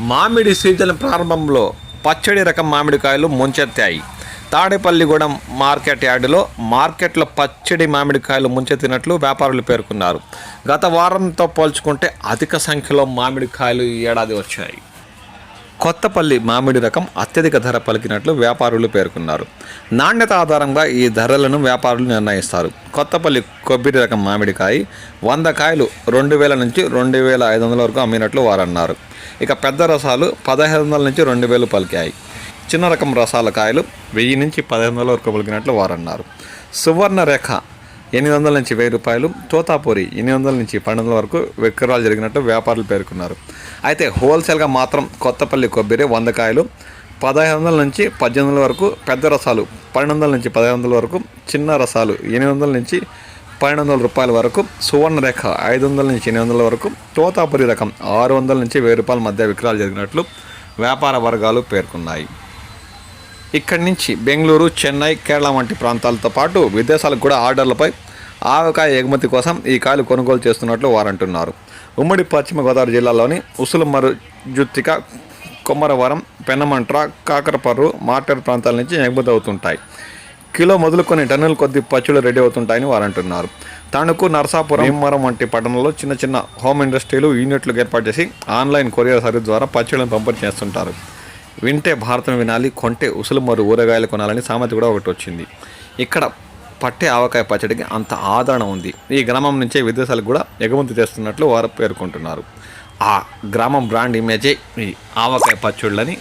మామిడి సీజన్ ప్రారంభంలో పచ్చడి రకం మామిడికాయలు ముంచెత్తాయి. తాడేపల్లిగూడెం మార్కెట్ యార్డులో మార్కెట్లో పచ్చడి మామిడికాయలు ముంచెత్తినట్లు వ్యాపారులు పేర్కొన్నారు. గత వారంతో పోల్చుకుంటే అధిక సంఖ్యలో మామిడికాయలు ఈ ఏడాది వచ్చాయి. కొత్తపల్లి మామిడి రకం అత్యధిక ధర పలికినట్లు వ్యాపారులు పేర్కొన్నారు. నాణ్యత ఆధారంగా ఈ ధరలను వ్యాపారులు నిర్ణయిస్తారు. కొత్తపల్లి కొబ్బరి రకం మామిడికాయ 100 కాయలు 2000 నుంచి 2500 వరకు అమ్మినట్లు వారు అన్నారు. ఇక పెద్ద రసాలు 1500 నుంచి 2000 పలికాయి. చిన్న రకం రసాల కాయలు 1000 నుంచి 1500 వరకు పలికినట్లు వారు అన్నారు. సువర్ణరేఖ 800 నుంచి 1000 రూపాయలు, తోతాపూరి 800 నుంచి 1200 వరకు విక్రయాలు జరిగినట్టు వ్యాపారులు పేర్కొన్నారు. అయితే హోల్సేల్గా మాత్రం కొత్తపల్లి కొబ్బరి 100 కాయలు 1500 నుంచి 1800 వరకు, పెద్ద రసాలు 1200 నుంచి 1500 వరకు, చిన్న రసాలు 800 నుంచి 1200 రూపాయల వరకు, సువర్ణరేఖ 500 నుంచి 800 వరకు, తోతాపురి రకం 600 నుంచి 1000 రూపాయల మధ్య విక్రయాలు జరిగినట్లు వ్యాపార వర్గాలు పేర్కొన్నాయి. ఇక్కడి నుంచి బెంగళూరు, చెన్నై, కేరళ వంటి ప్రాంతాలతో పాటు విదేశాలకు కూడా ఆర్డర్లపై ఆవకాయ ఎగుమతి కోసం ఈ కాయలు కొనుగోలు చేస్తున్నట్లు వారు అంటున్నారు. ఉమ్మడి పశ్చిమ గోదావరి జిల్లాలోని ఉసులమరు, జుత్తిక, కొమ్మరవరం, పెన్నమంట్ర, కాకరపర్రు, మార్టెర్ ప్రాంతాల నుంచి ఎగుమతి అవుతుంటాయి. కిలో మొదలుకొని టన్నుల కొద్ది పచ్చళ్ళు రెడీ అవుతుంటాయని వారు అంటున్నారు. తణుకు, నరసాపురం, భీమవరం వంటి పట్టణంలో చిన్న చిన్న హోమ్ ఇండస్ట్రీలు, యూనిట్లు ఏర్పాటు చేసి ఆన్లైన్ కొరియర్ సర్వీస్ ద్వారా పచ్చళ్ళను పంపిణీ చేస్తుంటారు. వింటే భారతం వినాలి, కొంటే ఉసులమరు ఊరగాయలు కొనాలని సామెత కూడా ఒకటి వచ్చింది. ఇక్కడ పట్టే ఆవకాయ పచ్చడికి అంత ఆదరణ ఉంది. ఈ గ్రామం నుంచే విదేశాలకు కూడా ఎగుమతి చేస్తున్నట్లు వారు పేర్కొంటున్నారు. ఆ గ్రామం బ్రాండ్ ఇమేజే ఈ ఆవకాయ పచ్చళ్ళని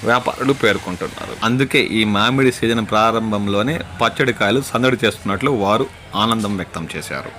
వ్యాపారులు పేర్కొంటున్నారు. అందుకే ఈ మామిడి సీజన్ ప్రారంభంలోనే పచ్చడి కాయలు సందడి చేస్తున్నట్లు వారు ఆనందం వ్యక్తం చేశారు.